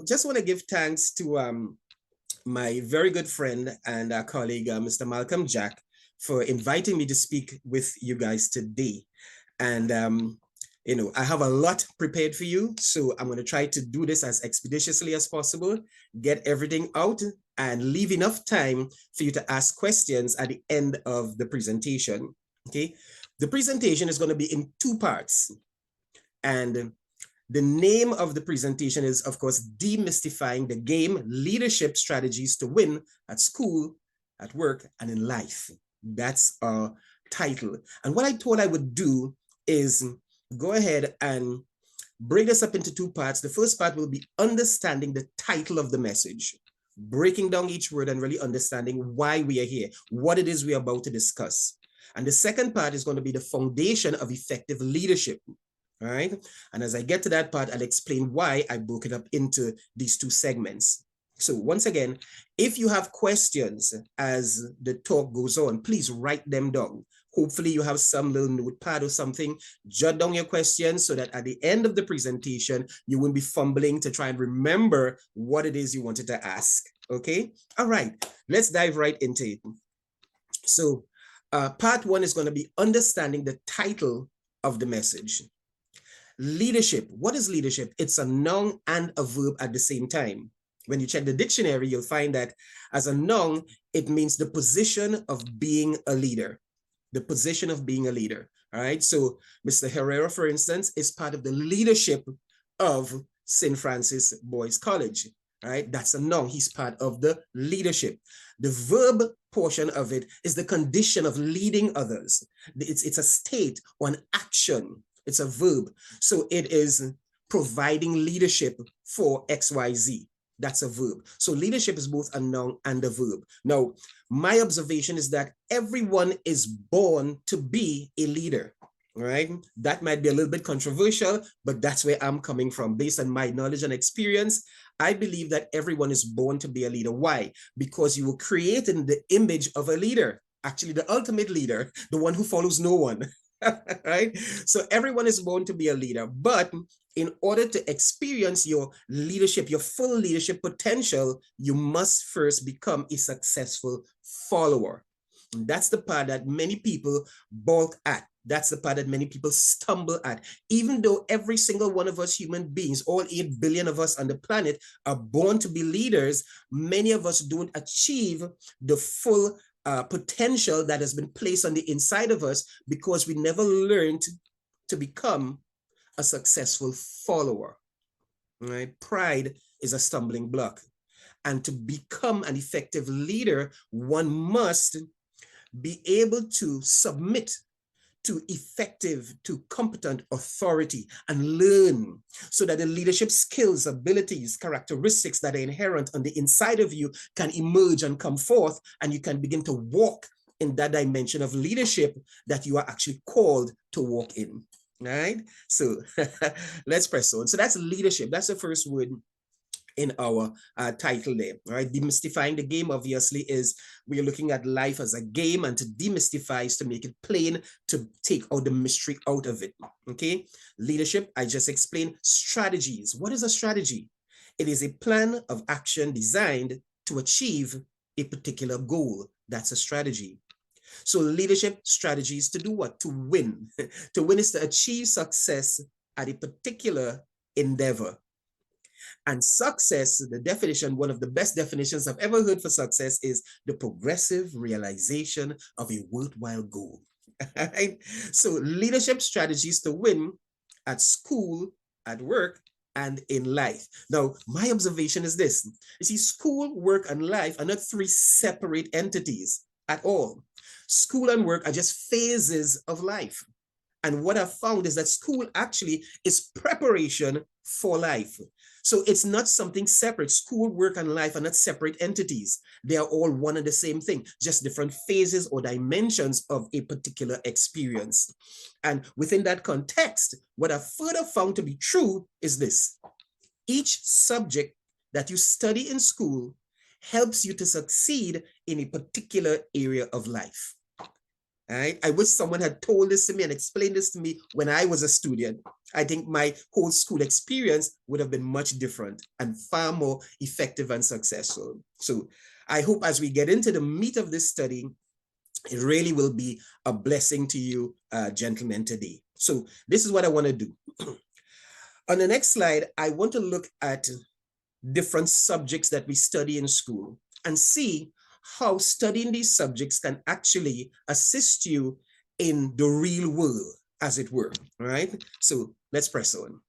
just want to give thanks to my very good friend and colleague, Mr. Malcolm Jack, for inviting me to speak with you guys today. And, I have a lot prepared for you. So I'm going to try to do this as expeditiously as possible, get everything out, and leave enough time for you to ask questions at the end of the presentation. Okay. The presentation is going to be in two parts. And the name of the presentation is, of course, Demystifying the Game, Leadership Strategies to Win at School, at Work, and in Life. That's our title. And what I thought I would do is go ahead and break this up into two parts. The first part will be understanding the title of the message, breaking down each word and really understanding why we are here, what it is we're about to discuss. And the second part is going to be the foundation of effective leadership. All right. And as I get to that part, I'll explain why I broke it up into these two segments. So once again, if you have questions as the talk goes on, please write them down. Hopefully you have some little notepad or something. Jot down your questions so that at the end of the presentation, you won't be fumbling to try and remember what it is you wanted to ask. Okay. All right. Let's dive right into it. So part one is going to be understanding the title of the message. Leadership. What is leadership? It's a noun and a verb at the same time. When you check the dictionary, you'll find that as a noun, it means the position of being a leader. The position of being a leader. All right. So Mr. Herrera, for instance, is part of the leadership of St. Francis Boys College. All right. That's a noun. He's part of the leadership. The verb portion of it is the condition of leading others. It's a state or an action. It's a verb. So it is providing leadership for XYZ. That's a verb. So leadership is both a noun and a verb. Now, my observation is that everyone is born to be a leader, right? That might be a little bit controversial, but that's where I'm coming from. Based on my knowledge and experience, I believe that everyone is born to be a leader. Why? Because you were created in the image of a leader, actually the ultimate leader, the one who follows no one. Right? So everyone is born to be a leader, but in order to experience your leadership, your full leadership potential, you must first become a successful follower. And that's the part that many people balk at. That's the part that many people stumble at. Even though every single one of us human beings, all 8 billion of us on the planet, are born to be leaders, many of us don't achieve the full potential that has been placed on the inside of us because we never learned to become a successful follower. Right? Pride is a stumbling block. And to become an effective leader, one must be able to submit to effective, to competent authority and learn so that the leadership skills, abilities, characteristics that are inherent on the inside of you can emerge and come forth, and you can begin to walk in that dimension of leadership that you are actually called to walk in. All right. So let's press on. So that's leadership. That's the first word in our title there. All right. Demystifying the game, obviously, is we are looking at life as a game, and to demystify is to make it plain, to take out the mystery out of it. Okay. Leadership, I just explained. Strategies. What is a strategy? It is a plan of action designed to achieve a particular goal. That's a strategy. So leadership strategies to do what? To win. To win is to achieve success at a particular endeavor. And success, the definition, one of the best definitions I've ever heard for success is the progressive realization of a worthwhile goal. Right? So leadership strategies to win at school, at work, and in life. Now, my observation is this. You see, school, work, and life are not three separate entities at all. School and work are just phases of life. And what I've found is that school actually is preparation for life. So it's not something separate. School, work, and life are not separate entities. They are all one and the same thing, just different phases or dimensions of a particular experience. And within that context, what I've further found to be true is this. Each subject that you study in school helps you to succeed in a particular area of life. Right? I wish someone had told this to me and explained this to me when I was a student. I think my whole school experience would have been much different and far more effective and successful. So I hope as we get into the meat of this study, it really will be a blessing to you, gentlemen, today. So this is what I want to do. On the next slide, I want to look at different subjects that we study in school and see how studying these subjects can actually assist you in the real world, as it were, right? So let's press on.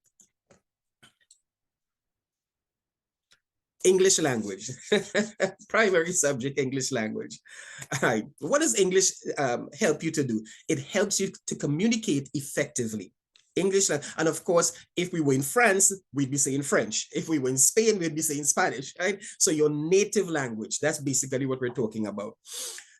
English language, primary subject, English language. All right. What does English help you to do? It helps you to communicate effectively. English, and of course, if we were in France, we'd be saying French. If we were in Spain, we'd be saying Spanish, right? So your native language, that's basically what we're talking about.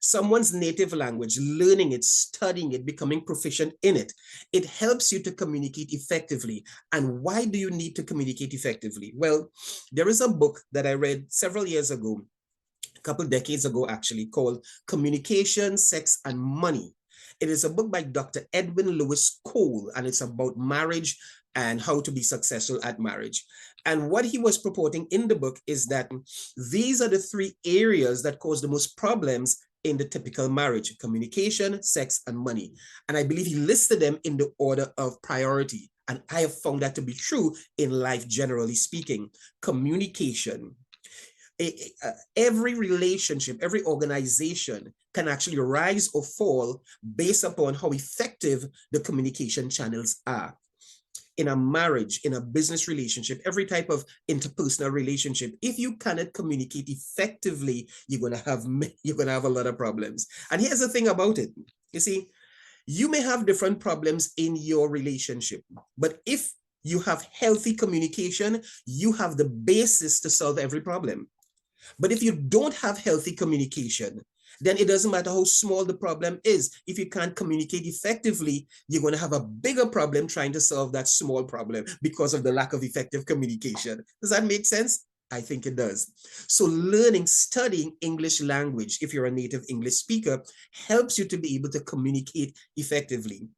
Someone's native language, learning it, studying it, becoming proficient in it, it helps you to communicate effectively. And why do you need to communicate effectively? Well, there is a book that I read several years ago, a couple decades ago actually, called Communication, Sex, and Money. It is a book by Dr. Edwin Lewis Cole, and it's about marriage and how to be successful at marriage. And what he was purporting in the book is that these are the three areas that cause the most problems in the typical marriage: communication, sex, and money. And I believe he listed them in the order of priority. And I have found that to be true in life, generally speaking. Communication. Every relationship, every organization can actually rise or fall based upon how effective the communication channels are. In a marriage, in a business relationship, every type of interpersonal relationship, if you cannot communicate effectively, you're gonna have a lot of problems. And here's the thing about it. You see, you may have different problems in your relationship, but if you have healthy communication, you have the basis to solve every problem. But if you don't have healthy communication, then it doesn't matter how small the problem is. If you can't communicate effectively, you're going to have a bigger problem trying to solve that small problem because of the lack of effective communication. Does that make sense? I think it does. So learning, studying English language, if you're a native English speaker, helps you to be able to communicate effectively.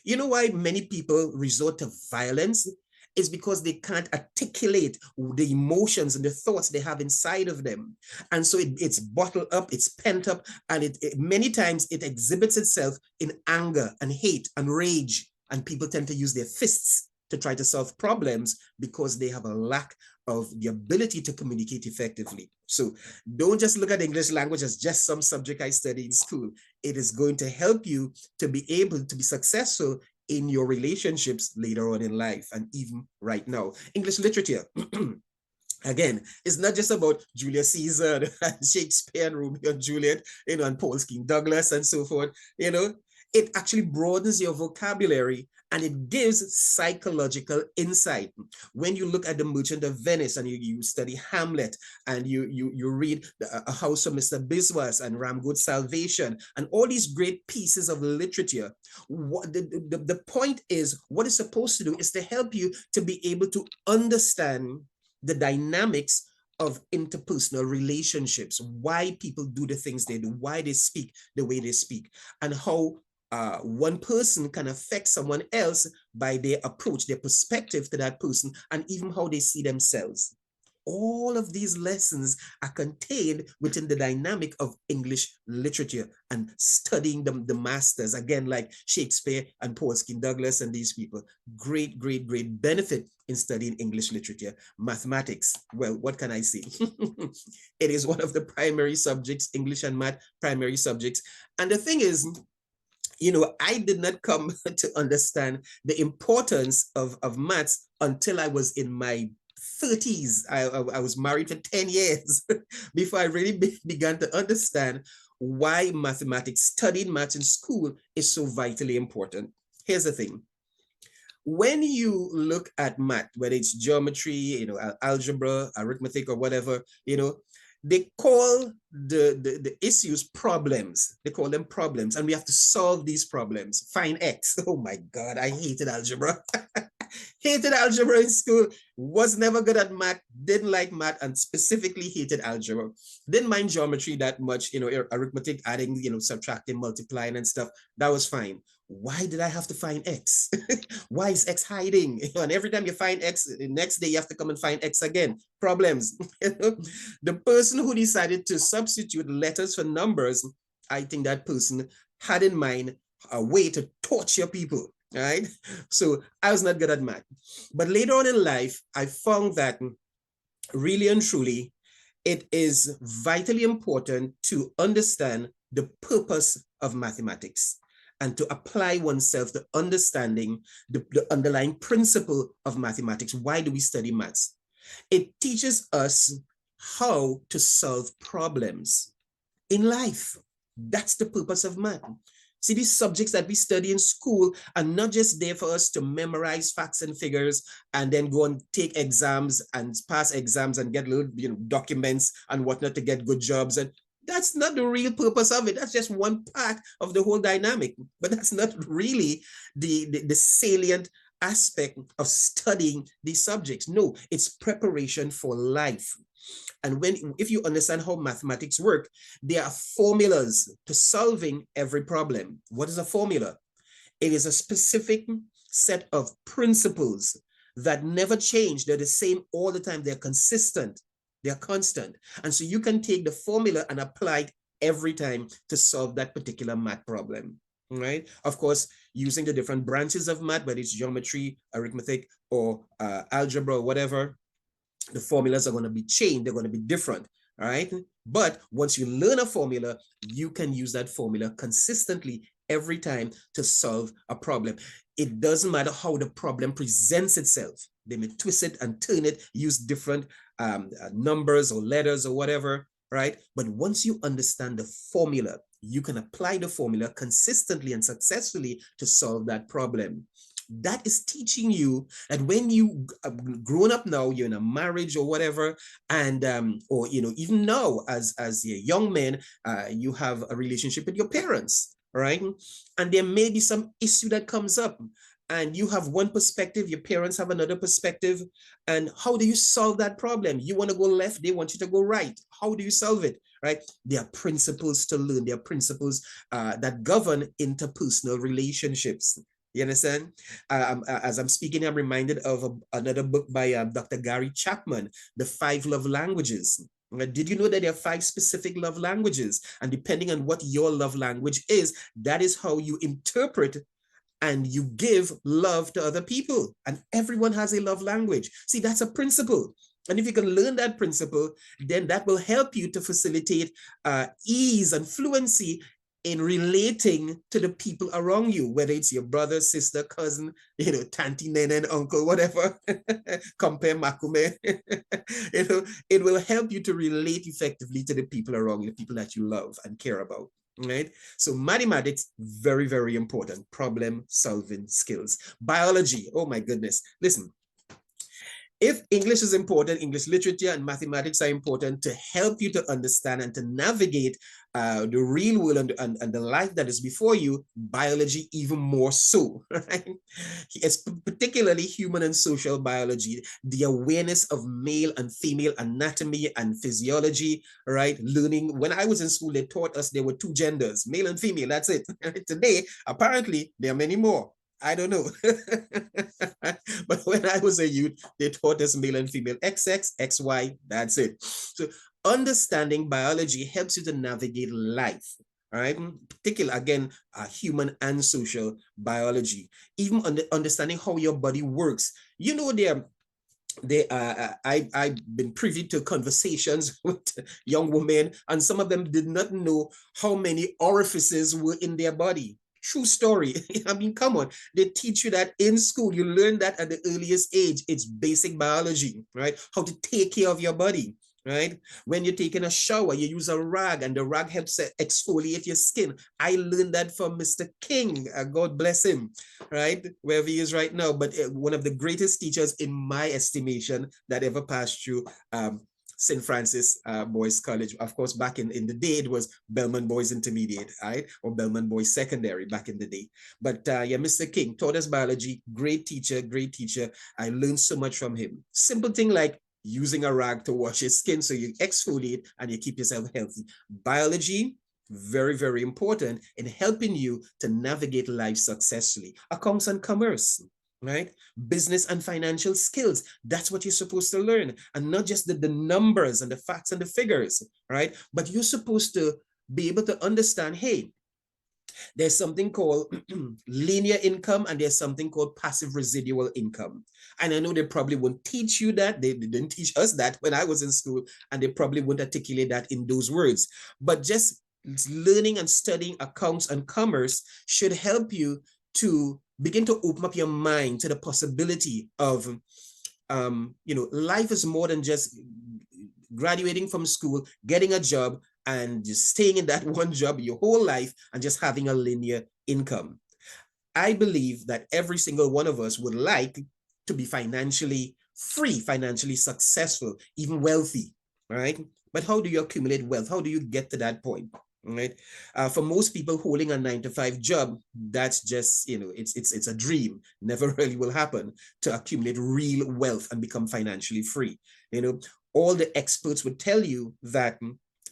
You know why many people resort to violence? Is because they can't articulate the emotions and the thoughts they have inside of them. And so it's bottled up, it's pent up, and many times it exhibits itself in anger and hate and rage. And people tend to use their fists to try to solve problems because they have a lack of the ability to communicate effectively. So don't just look at English language as just some subject I study in school. It is going to help you to be able to be successful in your relationships later on in life and even right now. English literature, again, it's not just about Julius Caesar and Shakespeare and Romeo and Juliet, and Paul Skean Douglas and so forth. It actually broadens your vocabulary and it gives psychological insight. When you look at The Merchant of Venice and you study Hamlet and you read A House of Mr. Biswas and Ramgood's Salvation and all these great pieces of literature, the point is, what it's supposed to do is to help you to be able to understand the dynamics of interpersonal relationships, why people do the things they do, why they speak the way they speak, and how one person can affect someone else by their approach, their perspective to that person, and even how they see themselves. All of these lessons are contained within the dynamic of English literature and studying the masters, again, like Shakespeare and Paul Skean Douglas and these people. Great, great, great benefit in studying English literature. Mathematics, well, what can I say? It is one of the primary subjects, English and math, primary subjects. And the thing is, I did not come to understand the importance of maths until I was in my 30s. I was married for 10 years before I really began to understand why mathematics, studying maths in school, is so vitally important. Here's the thing. When you look at math, whether it's geometry, algebra, arithmetic, or whatever, they call the issues problems. They call them problems, and we have to solve these problems. Find X. Oh my God, I hated algebra. Hated algebra in school, was never good at math, didn't like math, and specifically hated algebra. Didn't mind geometry that much, arithmetic, adding, subtracting, multiplying and stuff. That was fine. Why did I have to find X? Why is X hiding? And every time you find X, the next day you have to come and find X again. Problems. The person who decided to substitute letters for numbers, I think that person had in mind a way to torture people, right? So I was not good at math. But later on in life, I found that really and truly, it is vitally important to understand the purpose of mathematics and to apply oneself to understanding the underlying principle of mathematics. Why do we study maths? It teaches us how to solve problems in life. That's the purpose of math. See, these subjects that we study in school are not just there for us to memorize facts and figures and then go and take exams and pass exams and get little documents and whatnot to get good jobs. And that's not the real purpose of it. That's just one part of the whole dynamic. But that's not really the salient aspect of studying these subjects. No, it's preparation for life. And if you understand how mathematics work, there are formulas to solving every problem. What is a formula? It is a specific set of principles that never change. They're the same all the time. They're consistent. They're constant. And so you can take the formula and apply it every time to solve that particular math problem. Right? Of course, using the different branches of math, whether it's geometry, arithmetic, or algebra, or whatever, the formulas are going to be changed. They're going to be different. All right. But once you learn a formula, you can use that formula consistently every time to solve a problem. It doesn't matter how the problem presents itself. They may twist it and turn it, use different numbers or letters or whatever. Right. But once you understand the formula, you can apply the formula consistently and successfully to solve that problem. That is teaching you that when you grown up now, you're in a marriage or whatever, and or even now as a young man, you have a relationship with your parents, right? And there may be some issue that comes up, and you have one perspective, your parents have another perspective, and how do you solve that problem? You want to go left, they want you to go right. How do you solve it? Right? There are principles to learn. There are principles that govern interpersonal relationships. You understand? As I'm speaking, I'm reminded of another book by Dr. Gary Chapman, The 5 Love Languages. Did you know that there are 5 specific love languages? And depending on what your love language is, that is how you interpret and you give love to other people. And everyone has a love language. See, that's a principle. And if you can learn that principle, then that will help you to facilitate ease and fluency in relating to the people around you, whether it's your brother, sister, cousin, tanti, nene, and uncle, whatever, compare makume. It will help you to relate effectively to the people around you, the people that you love and care about. Right? So mathematics, very, very important. Problem solving skills. Biology, oh my goodness. Listen, if English is important, English literature and mathematics are important to help you to understand and to navigate the real world and the life that is before you, biology even more so, right? It's particularly human and social biology, the awareness of male and female anatomy and physiology, right? Learning, when I was in school, they taught us there were 2 genders, male and female, that's it. Today, apparently, there are many more. I don't know. But when I was a youth, they taught us male and female, XX, XY, that's it. So understanding biology helps you to navigate life, all right? Particularly, again, human and social biology. Even understanding how your body works. I've been privy to conversations with young women, and some of them did not know how many orifices were in their body. True story. I mean, come on. They teach you that in school. You learn that at the earliest age. It's basic biology, right? How to take care of your body, right? When you're taking a shower, you use a rag, and the rag helps exfoliate your skin. I learned that from Mr. King. God bless him, right? Wherever he is right now. But one of the greatest teachers, in my estimation, that ever passed through St. Francis Boys College. Of course, back in the day, it was Belmont Boys Intermediate, right? Or Belmont Boys Secondary back in the day. But yeah, Mr. King taught us biology. Great teacher, great teacher. I learned so much from him. Simple thing like using a rag to wash your skin so you exfoliate and you keep yourself healthy. Biology, very, very important in helping you to navigate life successfully. Accounts and commerce, right? Business and financial skills. That's what you're supposed to learn. And not just the numbers and the facts and the figures, right? But you're supposed to be able to understand, hey, there's something called linear income and there's something called passive residual income. And I know they probably won't teach you that. They didn't teach us that when I was in school, and they probably won't articulate that in those words. But just learning and studying accounts and commerce should help you to begin to open up your mind to the possibility of, life is more than just graduating from school, getting a job, and just staying in that one job your whole life and just having a linear income. I believe that every single one of us would like to be financially free, financially successful, even wealthy, right? But how do you accumulate wealth? How do you get to that point? Right. For most people holding a 9-to-5 job, that's just, it's a dream. Never really will happen to accumulate real wealth and become financially free. All the experts would tell you that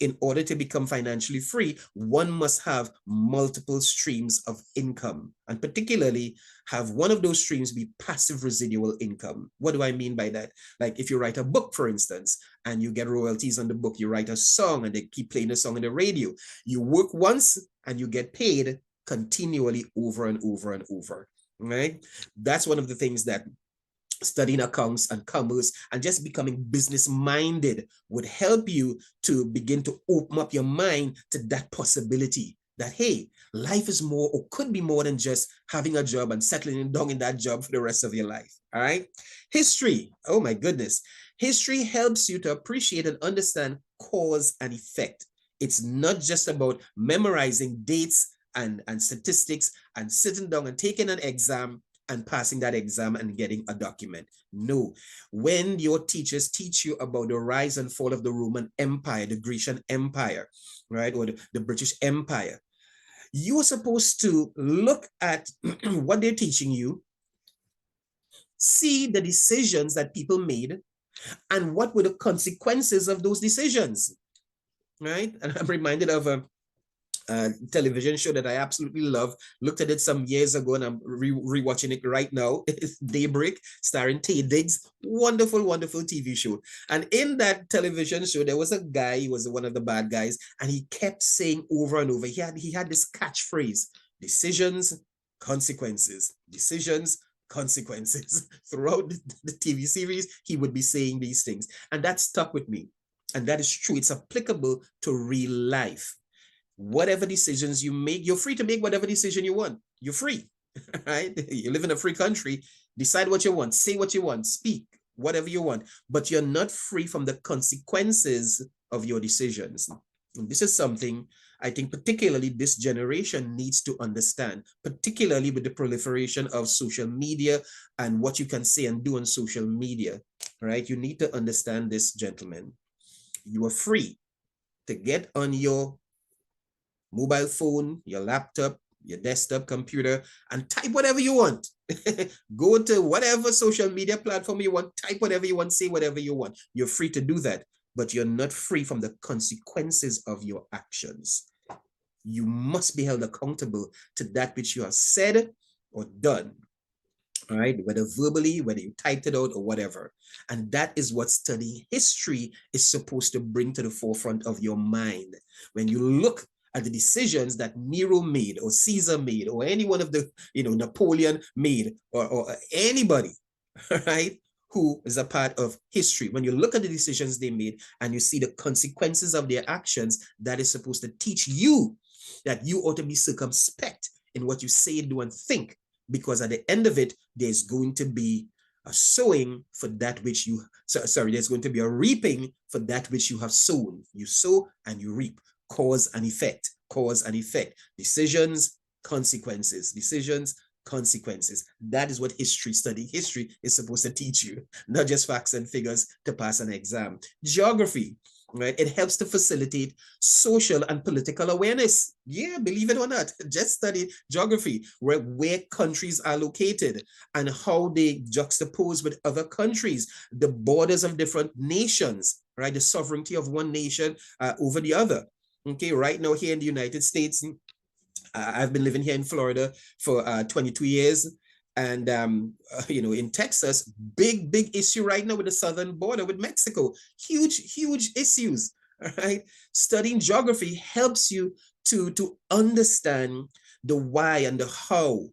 in order to become financially free, one must have multiple streams of income, and particularly have one of those streams be passive residual income. What do I mean by that? Like if you write a book, for instance, and you get royalties on the book, you write a song and they keep playing the song on the radio. You work once and you get paid continually over and over and over, right? That's one of the things that studying accounts and commerce and just becoming business minded would help you to begin to open up your mind to that possibility that, hey, life is more or could be more than just having a job and settling down in that job for the rest of your life. All right. History. Oh my goodness. History helps you to appreciate and understand cause and effect. It's not just about memorizing dates and statistics and sitting down and taking an exam and passing that exam and getting a document. No. When your teachers teach you about the rise and fall of the Roman Empire, the Grecian Empire, right, or the British Empire, you are supposed to look at what they're teaching you, see the decisions that people made, and what were the consequences of those decisions, right? And I'm reminded of a television show that I absolutely love. Looked at it some years ago and I'm rewatching it right now. It's Daybreak, starring Taye Diggs. Wonderful, wonderful TV show. And in that television show, there was a guy, he was one of the bad guys, and he kept saying over and over, he had this catchphrase: decisions, consequences, decisions, consequences. Throughout the TV series, he would be saying these things. And that stuck with me. And that is true. It's applicable to real life. Whatever decisions you make, you're free to make whatever decision you want. You're free, right? You live in a free country. Decide what you want, say what you want, speak whatever you want, but you're not free from the consequences of your decisions. And this is something I think particularly this generation needs to understand, particularly with the proliferation of social media and what you can say and do on social media, right? You need to understand this, gentlemen. You are free to get on your mobile phone, your laptop, your desktop computer, and type whatever you want. Go to whatever social media platform you want, type whatever you want, say whatever you want. You're free to do that, but you're not free from the consequences of your actions. You must be held accountable to that which you have said or done, all right? Whether verbally, whether you typed it out or whatever. And that is what studying history is supposed to bring to the forefront of your mind. When you look at the decisions that Nero made or Caesar made or any one of the, Napoleon made or anybody, right, who is a part of history. When you look at the decisions they made and you see the consequences of their actions, that is supposed to teach you that you ought to be circumspect in what you say, do, and think, because at the end of it, there's going to be a sowing for that which you, there's going to be a reaping for that which you have sown. You sow and you reap. Cause and effect, decisions, consequences, decisions, consequences. That is what history is supposed to teach you, not just facts and figures to pass an exam. Geography, right? It helps to facilitate social and political awareness. Yeah, believe it or not, just study geography, where countries are located and how they juxtapose with other countries, the borders of different nations, right? The sovereignty of one nation over the other. Okay, right now here in the United States, I've been living here in Florida for 22 years. And, in Texas, big issue right now with the southern border with Mexico. Huge issues, right? Studying geography helps you to understand the why and the how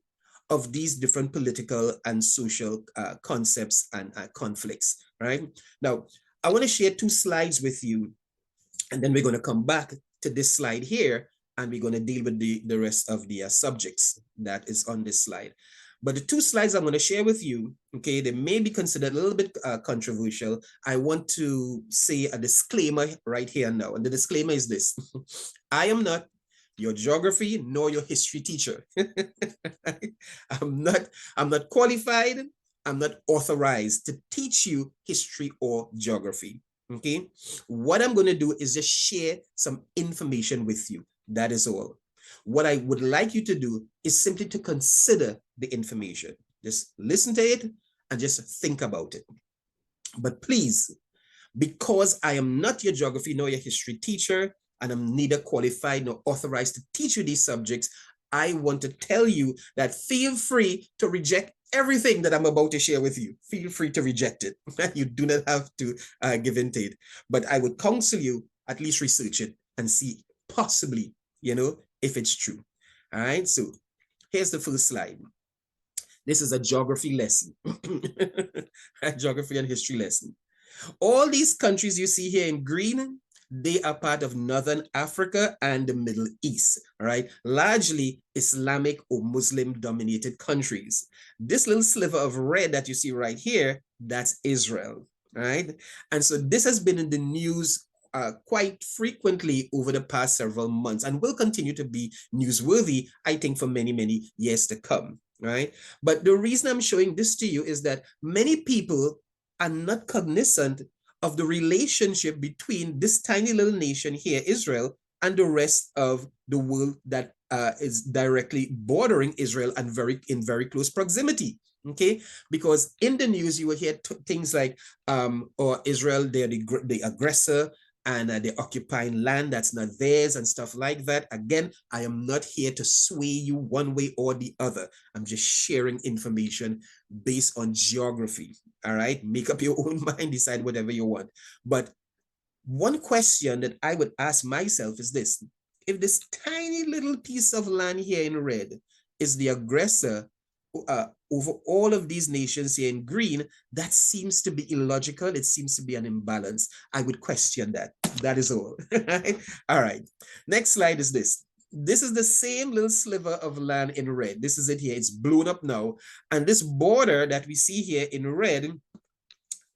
of these different political and social concepts and conflicts, right? Now, I want to share 2 slides with you, and then we're going to come back to this slide here, and we're going to deal with the rest of the subjects that is on this slide. But the 2 slides I'm going to share with you, okay, they may be considered a little bit controversial. I want to say a disclaimer right here now. And the disclaimer is this. I am not your geography nor your history teacher. I'm not qualified. I'm not authorized to teach you history or geography. Okay, what I'm going to do is just share some information with you. That is all. What I would like you to do is simply to consider the information. Just listen to it and just think about it. But please, because I am not your geography nor your history teacher, and I'm neither qualified nor authorized to teach you these subjects, I want to tell you that feel free to reject everything that I'm about to share with you. Feel free to reject it. You do not have to give in to it. But I would counsel you at least research it and see possibly, if it's true. All right, so here's the first slide. This is a geography lesson, a geography and history lesson. All these countries you see here in green, they are part of Northern Africa and the Middle East, right? Largely Islamic or Muslim-dominated countries. This little sliver of red that you see right here, that's Israel, right? And so this has been in the news quite frequently over the past several months and will continue to be newsworthy, I think, for many years to come, right? But the reason I'm showing this to you is that many people are not cognizant of the relationship between this tiny little nation here, Israel, and the rest of the world that is directly bordering Israel and in very close proximity. Okay, because in the news you will hear things like, or Israel, they're the aggressor, and they're occupying land that's not theirs and stuff like that. Again, I am not here to sway you one way or the other. I'm just sharing information based on geography. All right, make up your own mind, decide whatever you want. But one question that I would ask myself is this: if this tiny little piece of land here in red is the aggressor over all of these nations here in green, that seems to be illogical. It seems to be an imbalance. I would question that. That is all. All right. Next slide is this. This is the same little sliver of land in red. This is it here. It's blown up now. And this border that we see here in red,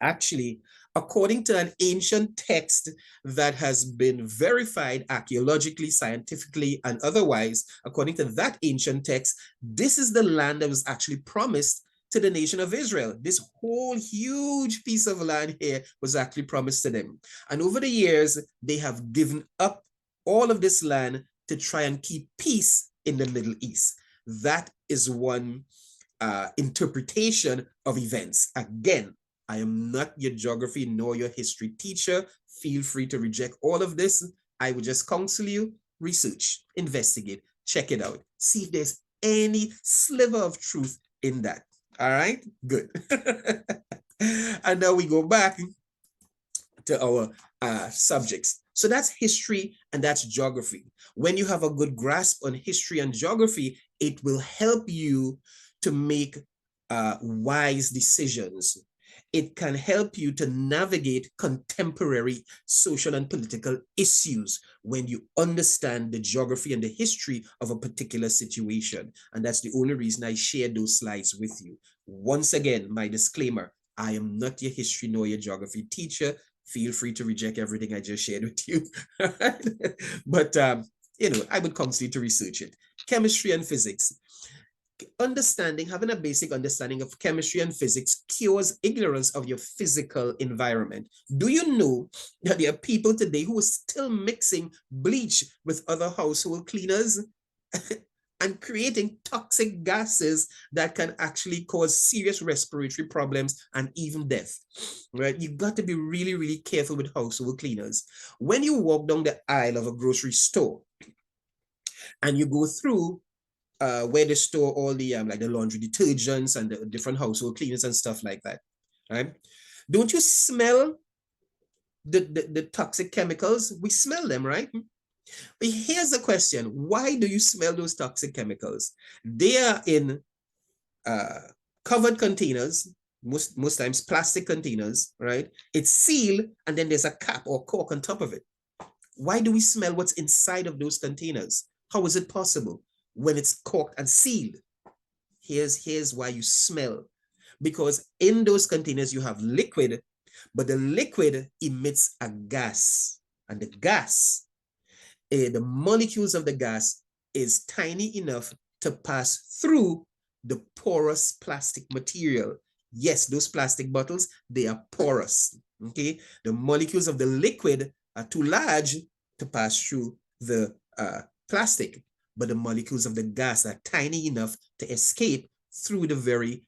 actually, according to an ancient text that has been verified archaeologically, scientifically, and otherwise, according to that ancient text, this is the land that was actually promised to the nation of Israel. This whole huge piece of land here was actually promised to them. And over the years, they have given up all of this land to try and keep peace in the Middle East. That is one interpretation of events. Again, I am not your geography nor your history teacher. Feel free to reject all of this. I would just counsel you, research, investigate, check it out. See if there's any sliver of truth in that. All right, good. And now we go back to our subjects. So that's history and that's geography. When you have a good grasp on history and geography, it will help you to make wise decisions. It can help you to navigate contemporary social and political issues when you understand the geography and the history of a particular situation. And that's the only reason I shared those slides with you. Once again, my disclaimer, I am not your history nor your geography teacher. Feel free to reject everything I just shared with you. But, I would counsel you to research it. Chemistry and physics. having a basic understanding of chemistry and physics cures ignorance of your physical environment. Do you know that there are people today who are still mixing bleach with other household cleaners and creating toxic gases that can actually cause serious respiratory problems and even death, right? You got to be really, really careful with household cleaners. When you walk down the aisle of a grocery store and you go through where they store all the like the laundry detergents and the different household cleaners and stuff like that, right? Don't you smell the toxic chemicals? We smell them, right? But here's the question: why do you smell those toxic chemicals? They are in covered containers, most times plastic containers, right? It's sealed, and then there's a cap or cork on top of it. Why do we smell what's inside of those containers? How is it possible when it's corked and sealed? Here's why you smell. Because in those containers you have liquid, but the liquid emits a gas. And the gas, the molecules of the gas is tiny enough to pass through the porous plastic material. Yes, those plastic bottles, they are porous, okay? The molecules of the liquid are too large to pass through the plastic, but the molecules of the gas are tiny enough to escape through the very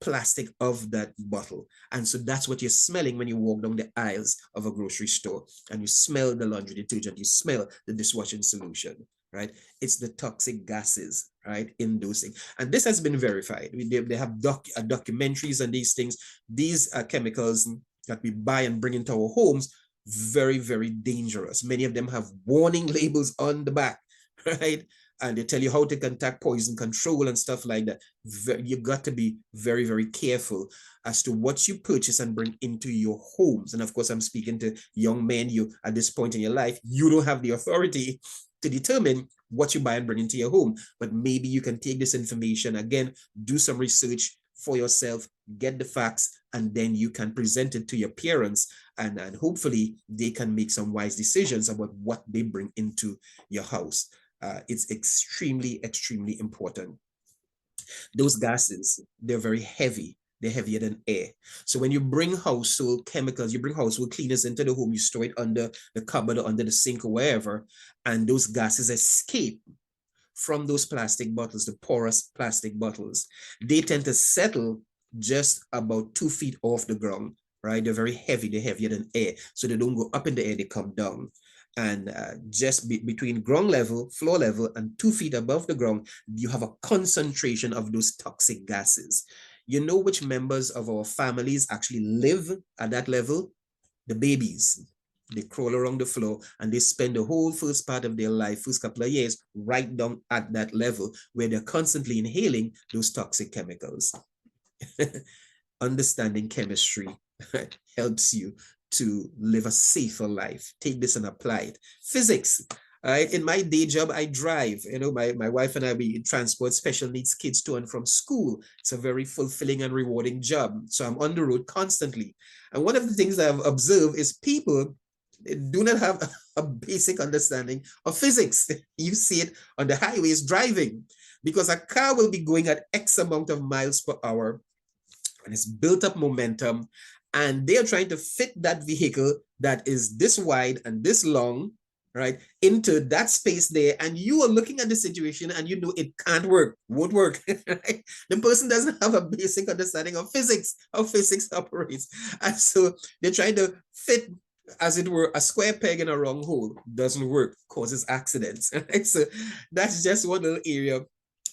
plastic of that bottle. And so that's what you're smelling when you walk down the aisles of a grocery store and you smell the laundry detergent, you smell the dishwashing solution, right? It's the toxic gases, right, in those things. And this has been verified. They have documentaries on these things. These chemicals that we buy and bring into our homes, very, very dangerous. Many of them have warning labels on the back, right? And they tell you how to contact poison control and stuff like that. You got to be very, very careful as to what you purchase and bring into your homes. And of course, I'm speaking to young men. You, at this point in your life, you don't have the authority to determine what you buy and bring into your home. But maybe you can take this information, again, do some research for yourself, get the facts, and then you can present it to your parents, and hopefully they can make some wise decisions about what they bring into your house. It's extremely, extremely important. Those gases, they're very heavy. They're heavier than air. So when you bring household chemicals, you bring household cleaners into the home, you store it under the cupboard or under the sink or wherever, and those gases escape from those plastic bottles, the porous plastic bottles. They tend to settle just about 2 feet off the ground, right? They're very heavy. They're heavier than air. So they don't go up in the air, they come down. And just between ground level, floor level, and 2 feet above the ground, you have a concentration of those toxic gases. You know which members of our families actually live at that level? The babies. They crawl around the floor and they spend the whole first part of their life, first couple of years, right down at that level where they're constantly inhaling those toxic chemicals. Understanding chemistry helps you to live a safer life. Take this and apply it. Physics. In my day job, I drive. You know, my wife and I, we transport special needs kids to and from school. It's a very fulfilling and rewarding job. So I'm on the road constantly. And one of the things I've observed is people do not have a basic understanding of physics. You see it on the highways driving, because a car will be going at X amount of miles per hour and it's built up momentum, and they're trying to fit that vehicle that is this wide and this long, right, into that space there, and you are looking at the situation and you know it can't work, won't work. Right? The person doesn't have a basic understanding of physics, how physics operates, and so they're trying to fit, as it were, a square peg in a wrong hole. Doesn't work, causes accidents. Right? So that's just one little area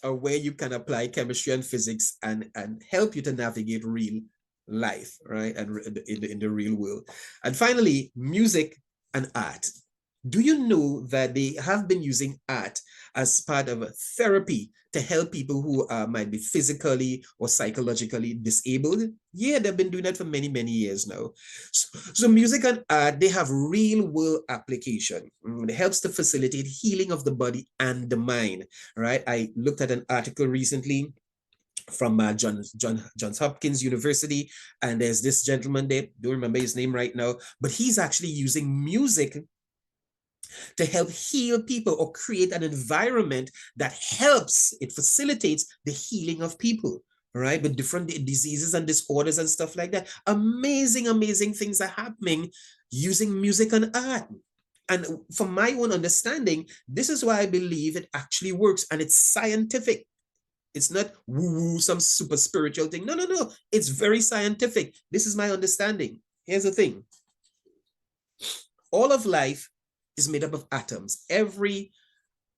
where you can apply chemistry and physics and help you to navigate real life, right? And in the real world. And finally, music and art. Do you know that they have been using art as part of therapy to help people who might be physically or psychologically disabled? Yeah, they've been doing that for many, many years now. So music and art, they have real world application. It helps to facilitate healing of the body and the mind, right? I looked at an article recently from Johns Hopkins University, and there's this gentleman there, don't remember his name right now, but he's actually using music to help heal people or create an environment that helps, it facilitates the healing of people, right? With different diseases and disorders and stuff like that. Amazing, amazing things are happening using music and art. And from my own understanding, this is why I believe it actually works, and it's scientific. It's not woo-woo, some super spiritual thing. No, no, no. It's very scientific. This is my understanding. Here's the thing. All of life is made up of atoms. Every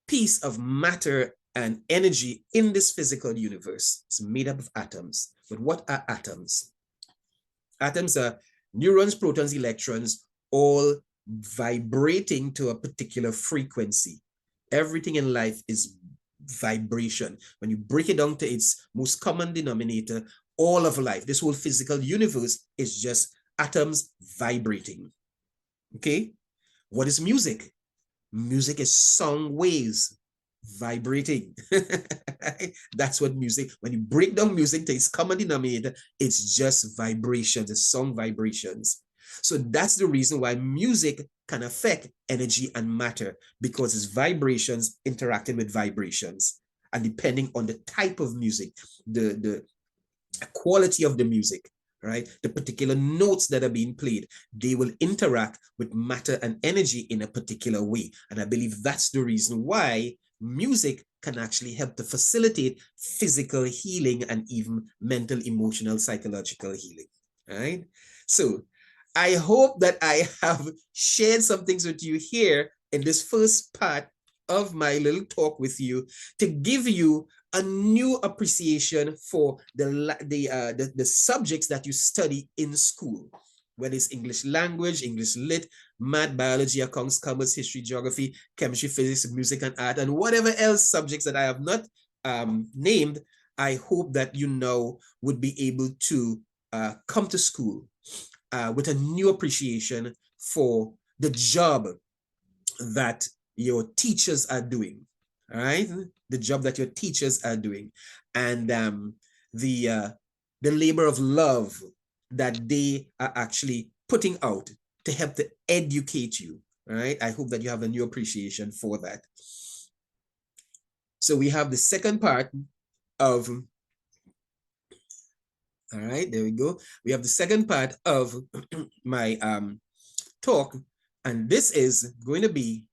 piece of matter and energy in this physical universe is made up of atoms. But what are atoms? Atoms are neurons, protons, electrons, all vibrating to a particular frequency. Everything in life is vibration. When you break it down to its most common denominator, all of life, this whole physical universe is just atoms vibrating. Okay? What is music? Music is sound waves vibrating. That's what music, when you break down music to its common denominator, it's just vibrations, it's sound vibrations. So that's the reason why music can affect energy and matter, because it's vibrations interacting with vibrations. And depending on the type of music, the quality of the music, right? The particular notes that are being played, they will interact with matter and energy in a particular way. And I believe that's the reason why music can actually help to facilitate physical healing and even mental, emotional, psychological healing, right? So I hope that I have shared some things with you here in this first part of my little talk with you to give you a new appreciation for the subjects that you study in school, whether it's English language, English lit, math, biology, accounts, commerce, history, geography, chemistry, physics, music, and art, and whatever else subjects that I have not named. I hope that you now would be able to come to school with a new appreciation for the job that your teachers are doing, all right? The job that your teachers are doing, and the labor of love that they are actually putting out to help to educate you, all right? I hope that you have a new appreciation for that. So we have the second part of, all right, there we go. We have the second part of my talk, and this is going to be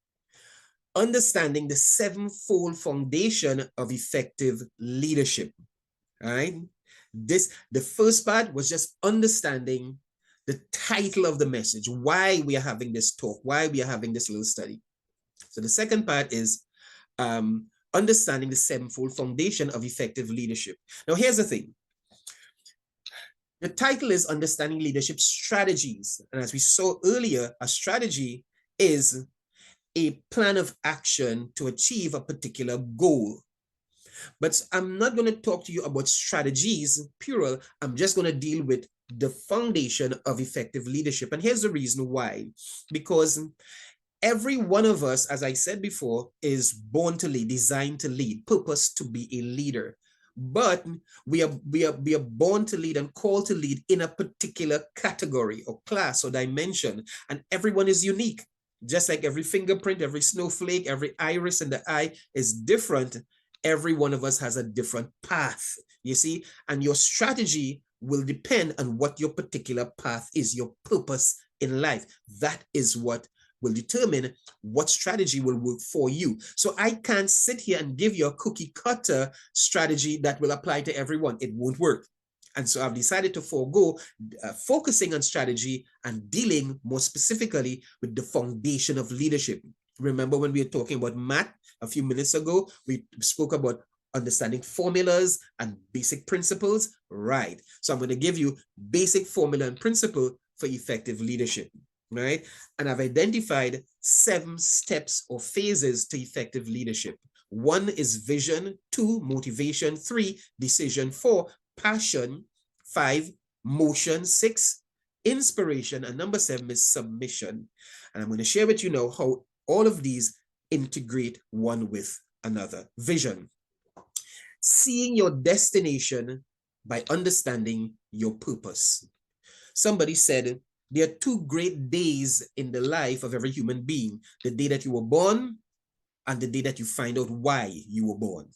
understanding the sevenfold foundation of effective leadership. All right. The first part was just understanding the title of the message, why we are having this talk, why we are having this little study. So the second part is understanding the sevenfold foundation of effective leadership. Now, here's the thing. The title is Understanding Leadership Strategies. And as we saw earlier, a strategy is a plan of action to achieve a particular goal. But I'm not going to talk to you about strategies, plural. I'm just going to deal with the foundation of effective leadership. And here's the reason why. Because every one of us, as I said before, is born to lead, designed to lead, purpose to be a leader. But we are born to lead and called to lead in a particular category or class or dimension. And everyone is unique. Just like every fingerprint, every snowflake, every iris in the eye is different. Every one of us has a different path, you see, and your strategy will depend on what your particular path is, your purpose in life. That is what will determine what strategy will work for you. So I can't sit here and give you a cookie cutter strategy that will apply to everyone. It won't work. And so I've decided to forego focusing on strategy and dealing more specifically with the foundation of leadership. Remember when we were talking about math a few minutes ago, we spoke about understanding formulas and basic principles, right? So I'm going to give you basic formula and principle for effective leadership, right? And I've identified 7 steps or phases to effective leadership. 1 is vision, 2, motivation, 3, decision, 4, passion, 5, motion, 6, inspiration, and number 7 is submission. And I'm going to share with you now how all of these integrate one with another. Vision. Seeing your destination by understanding your purpose. Somebody said, There are two great days in the life of every human being: the day that you were born and the day that you find out why you were born.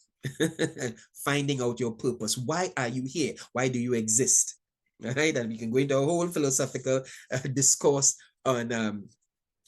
Finding out your purpose. Why are you here? Why do you exist? All right, and we can go into a whole philosophical discourse on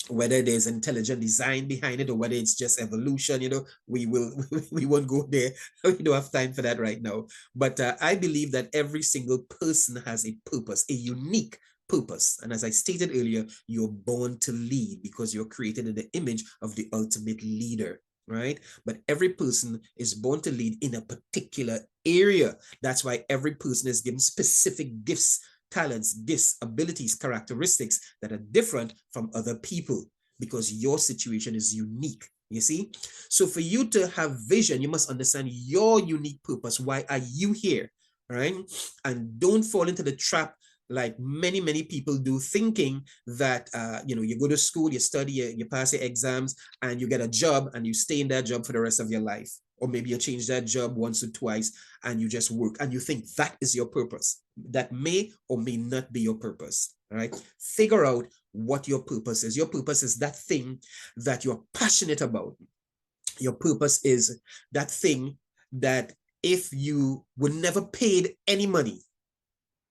whether there's intelligent design behind it or whether it's just evolution. We won't go there. We don't have time for that right now. But I believe that every single person has a purpose, a unique purpose. And as I stated earlier, you're born to lead because you're created in the image of the ultimate leader, right? But every person is born to lead in a particular area. That's why every person is given specific gifts, talents, gifts, abilities, characteristics that are different from other people because your situation is unique. You see? So for you to have vision, you must understand your unique purpose. Why are you here? Right? And don't fall into the trap like many people do, thinking that you go to school, you study, you pass your exams, and you get a job and you stay in that job for the rest of your life. Or maybe you change that job once or twice and you just work and you think that is your purpose. That may or may not be your purpose. All right. Figure out what your purpose is. Your purpose is that thing that you're passionate about. Your purpose is that thing that if you were never paid any money,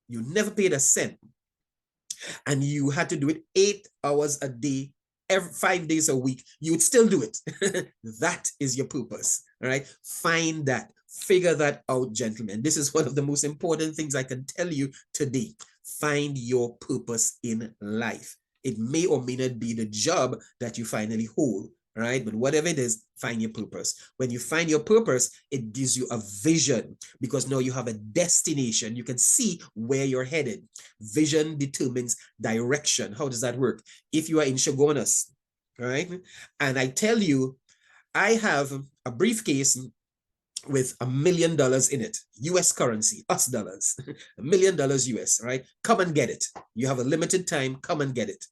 you never paid a cent, and you had to do it 8 hours a day, 5 days a week, you would still do it. That is your purpose. All right. Find that. Figure that out, gentlemen. This is one of the most important things I can tell you today. Find your purpose in life. It may or may not be the job that you finally hold. All right. But whatever it is, find your purpose. When you find your purpose, it gives you a vision because now you have a destination. You can see where you're headed. Vision determines direction. How does that work? If you are in Shogunas, right? And I tell you, I have a briefcase with $1 million in it, US currency, US dollars, $1 million US, right? Come and get it. You have a limited time, come and get it.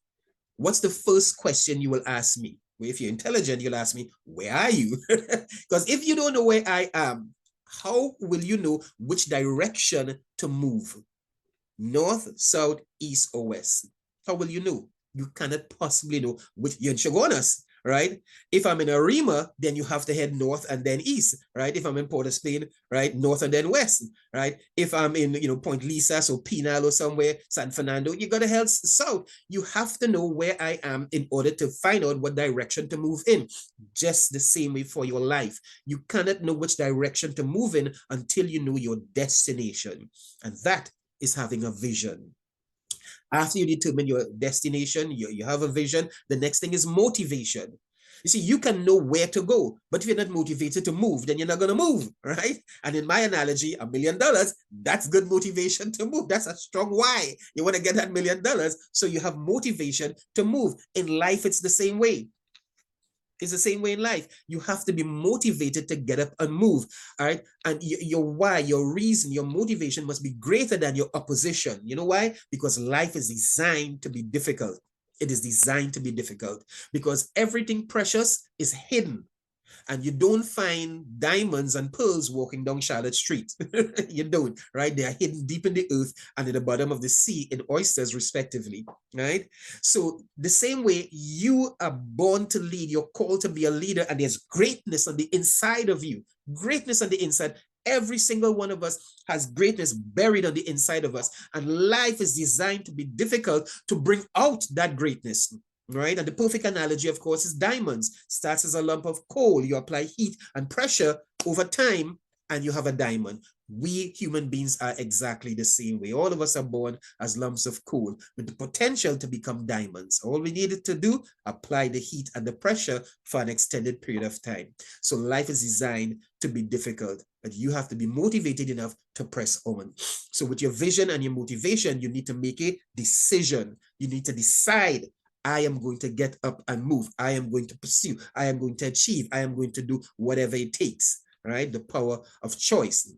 What's the first question you will ask me? Well, if you're intelligent, you'll ask me, where are you? Because if you don't know where I am, how will you know which direction to move? North, south, east, or west? How will you know? You cannot possibly know which. You're in Shogunas, right? If I'm in Arima, then you have to head north and then east, right? If I'm in Port of Spain, right, north and then west, right? If I'm in, Point Lisas or Pinal or somewhere, San Fernando, you got to head south. You have to know where I am in order to find out what direction to move in. Just the same way for your life. You cannot know which direction to move in until you know your destination. And that is having a vision. After you determine your destination, you have a vision, the next thing is motivation. You see, you can know where to go, but if you're not motivated to move, then you're not going to move, right? And in my analogy, $1 million, that's good motivation to move. That's a strong why. You want to get that $1 million, so you have motivation to move. In life, it's the same way. It's the same way in life. You have to be motivated to get up and move. All right. And your why, your reason, your motivation must be greater than your opposition. You know why? Because life is designed to be difficult. It is designed to be difficult because everything precious is hidden. And you don't find diamonds and pearls walking down Charlotte Street. You don't, right? They are hidden deep in the earth and in the bottom of the sea in oysters, respectively, right? So the same way you are born to lead, you're called to be a leader, and there's greatness on the inside of you. Greatness on the inside. Every single one of us has greatness buried on the inside of us. And life is designed to be difficult to bring out that greatness. Right? And the perfect analogy, of course, is diamonds. Starts as a lump of coal. You apply heat and pressure over time, and you have a diamond. We human beings are exactly the same way. All of us are born as lumps of coal with the potential to become diamonds. All we needed to do, apply the heat and the pressure for an extended period of time. So life is designed to be difficult, but you have to be motivated enough to press on. So with your vision and your motivation, you need to make a decision. You need to decide, I am going to get up and move. I am going to pursue. I am going to achieve. I am going to do whatever it takes, right? The power of choice.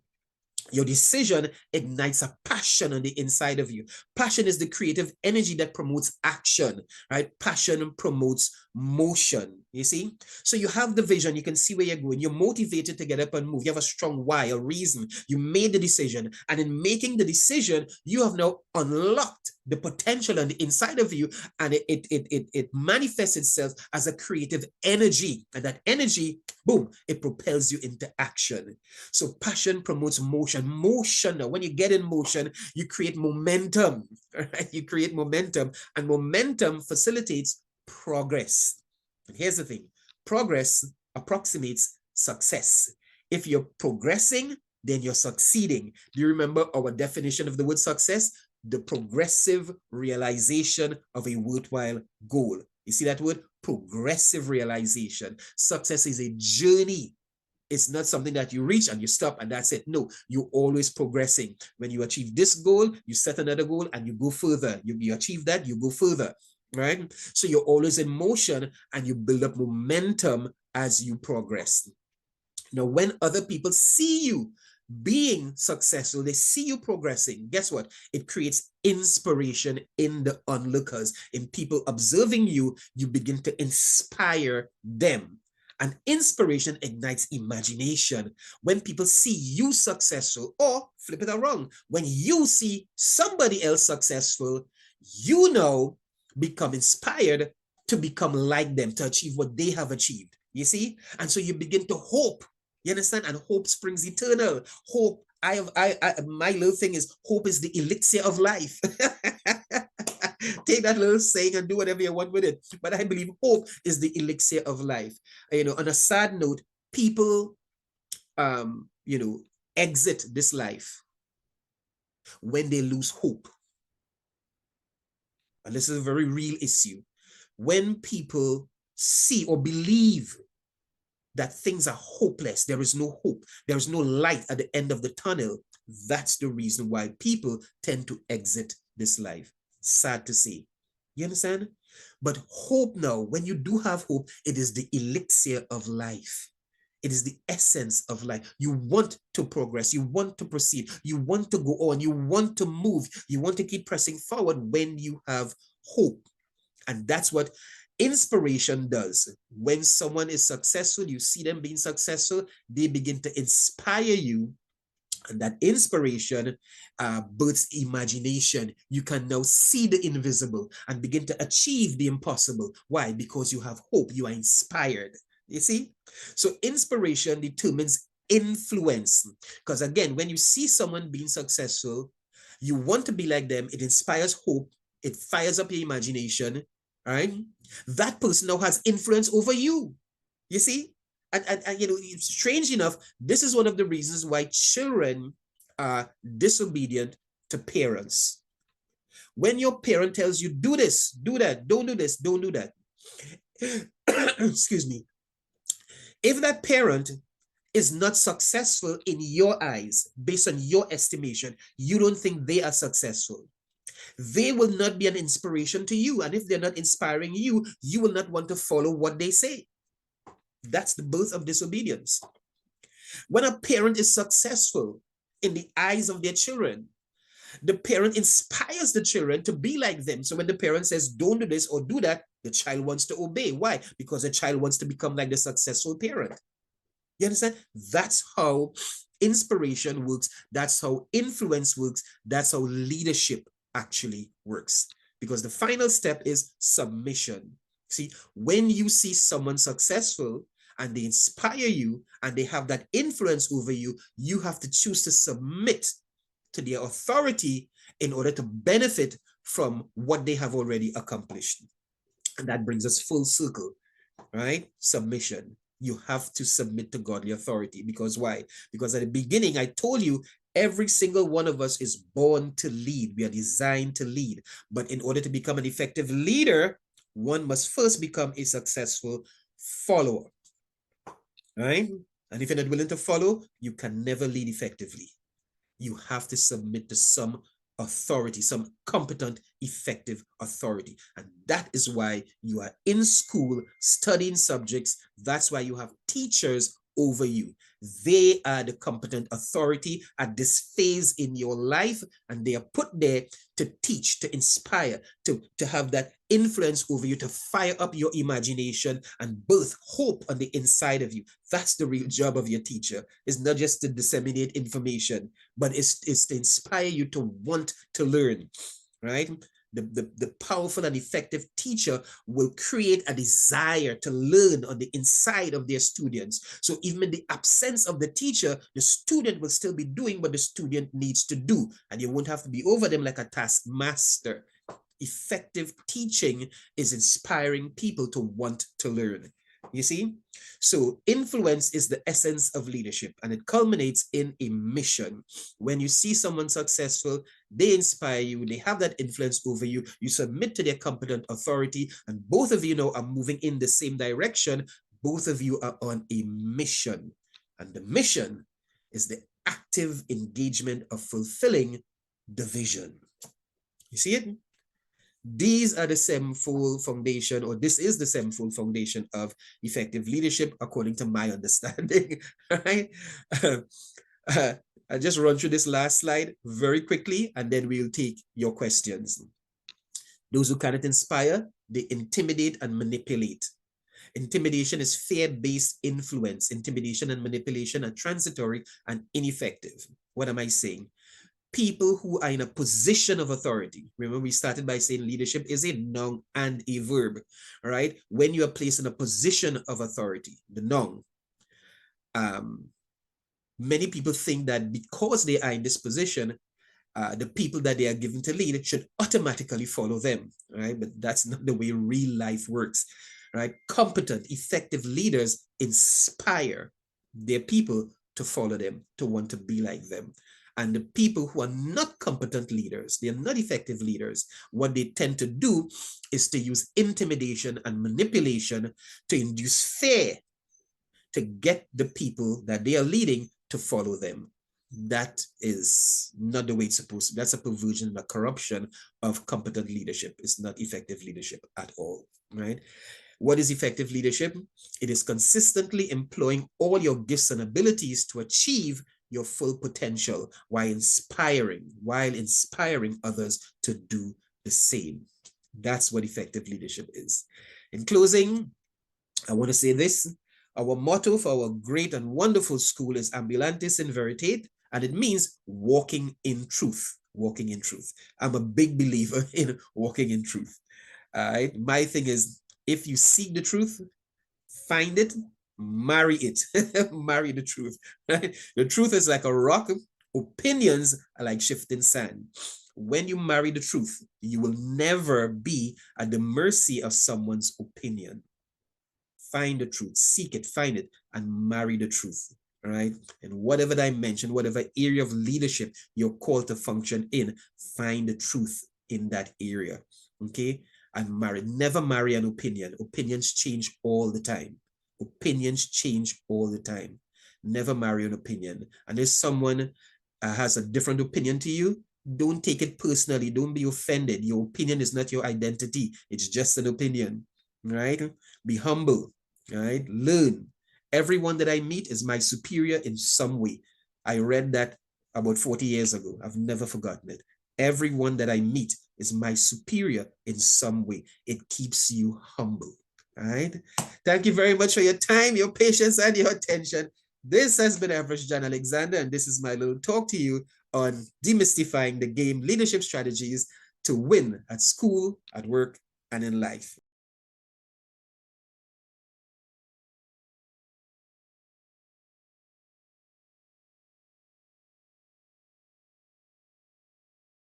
Your decision ignites a passion on the inside of you. Passion is the creative energy that promotes action, right? Passion promotes motion, you see? So you have the vision, you can see where you're going. You're motivated to get up and move. You have a strong why, a reason. You made the decision. And in making the decision, you have now unlocked the potential on the inside of you, and it manifests itself as a creative energy. And that energy, boom, it propels you into action. So passion promotes motion. Motion, now, when you get in motion, you create momentum, right? You create momentum, and momentum facilitates progress. And here's the thing, progress approximates success. If you're progressing, then you're succeeding. Do you remember our definition of the word success? The progressive realization of a worthwhile goal. You see that word? Progressive realization. Success is a journey. It's not something that you reach and you stop and that's it. No, you're always progressing. When you achieve this goal, you set another goal and you go further. You achieve that, you go further, right? So you're always in motion and you build up momentum as you progress. Now, when other people see you being successful, they see you progressing, guess what? It creates inspiration in the onlookers. In people observing you, you begin to inspire them. And inspiration ignites imagination. When people see you successful, or flip it around, when you see somebody else successful, you now become inspired to become like them, to achieve what they have achieved. You see? And so you begin to hope. You understand? And hope springs eternal. Hope, my little thing is, hope is the elixir of life. Take that little saying and do whatever you want with it. But I believe hope is the elixir of life. You know, on a sad note, people, you know, exit this life when they lose hope. And this is a very real issue. When people see or believe that things are hopeless, there is no hope, there is no light at the end of the tunnel, that's the reason why people tend to exit this life. Sad to say. You understand? But hope now, when you do have hope, it is the elixir of life. It is the essence of life. You want to progress. You want to proceed. You want to go on. You want to move. You want to keep pressing forward when you have hope. And that's what inspiration does. When someone is successful, you see them being successful, they begin to inspire you. And that inspiration births imagination. You can now see the invisible and begin to achieve the impossible. Why? Because you have hope. You are inspired. You see? So inspiration determines influence. Because again, when you see someone being successful, you want to be like them. It inspires hope. It fires up your imagination. Right? That person now has influence over you. You see? And you know, strange enough, this is one of the reasons why children are disobedient to parents. When your parent tells you, do this, do that, don't do this, don't do that. Excuse me. If that parent is not successful in your eyes, based on your estimation, you don't think they are successful, they will not be an inspiration to you. And if they're not inspiring you, you will not want to follow what they say. That's the birth of disobedience. When a parent is successful in the eyes of their children, the parent inspires the children to be like them. So when the parent says, don't do this or do that, the child wants to obey. Why? Because the child wants to become like the successful parent. You understand? That's how inspiration works. That's how influence works. That's how leadership actually works. Because the final step is submission. See, when you see someone successful and they inspire you and they have that influence over you, you have to choose to submit to their authority in order to benefit from what they have already accomplished. And that brings us full circle, right? Submission. You have to submit to godly authority. Because why? Because at the beginning, I told you, every single one of us is born to lead. We are designed to lead. But in order to become an effective leader, one must first become a successful follower. Right? And if you're not willing to follow, you can never lead effectively. You have to submit to some authority, some competent, effective authority. And that is why you are in school studying subjects. That's why you have teachers over you. They are the competent authority at this phase in your life, and they are put there to teach, to inspire, to have that influence over you, to fire up your imagination and birth hope on the inside of you. That's the real job of your teacher. It's not just to disseminate information, but it's to inspire you to want to learn. right? The powerful and effective teacher will create a desire to learn on the inside of their students. So even in the absence of the teacher, the student will still be doing what the student needs to do, and you won't have to be over them like a taskmaster. Effective teaching is inspiring people to want to learn. You see? So influence is the essence of leadership, and it culminates in a mission. When you see someone successful, they inspire you, they have that influence over you, you submit to their competent authority, and both of you now are moving in the same direction. Both of you are on a mission. And the mission is the active engagement of fulfilling the vision. You see it? These are the sevenfold foundation, or this is the sevenfold foundation of effective leadership, according to my understanding, right? I'll just run through this last slide very quickly, and then we'll take your questions. Those who cannot inspire, they intimidate and manipulate. Intimidation is fear-based influence. Intimidation and manipulation are transitory and ineffective. What am I saying? People who are in a position of authority. Remember, we started by saying leadership is a noun and a verb, right? When you are placed in a position of authority, the noun, many people think that because they are in this position, the people that they are given to lead should automatically follow them, right? But that's not the way real life works, right? Competent, effective leaders inspire their people to follow them, to want to be like them. And the people who are not competent leaders, they are not effective leaders, what they tend to do is to use intimidation and manipulation to induce fear, to get the people that they are leading to follow them. That is not the way it's supposed to be. That's a perversion, a corruption of competent leadership. It's not effective leadership at all, right? What is effective leadership? It is consistently employing all your gifts and abilities to achieve your full potential while inspiring others to do the same. That's what effective leadership is. In closing, I want to say this. Our motto for our great and wonderful school is Ambulantis in Veritate, and it means walking in truth. Walking in truth. I'm a big believer in walking in truth. All right. My thing is, if you seek the truth, find it, marry it. Marry the truth. Right? The truth is like a rock. Opinions are like shifting sand. When you marry the truth, you will never be at the mercy of someone's opinion. Find the truth, seek it, find it, and marry the truth. All right. And whatever dimension, whatever area of leadership you're called to function in, find the truth in that area. Okay. And never marry an opinion. Opinions change all the time. Opinions change all the time. Never marry an opinion. And if someone has a different opinion to you, don't take it personally. Don't be offended. Your opinion is not your identity. It's just an opinion, right? Be humble, right? Learn. Everyone that I meet is my superior in some way. I read that about 40 years ago. I've never forgotten it. Everyone that I meet is my superior in some way. It keeps you humble. All right. Thank you very much for your time, your patience, and your attention. This has been Average John Alexander, and this is my little talk to you on demystifying the game leadership strategies to win at school, at work, and in life.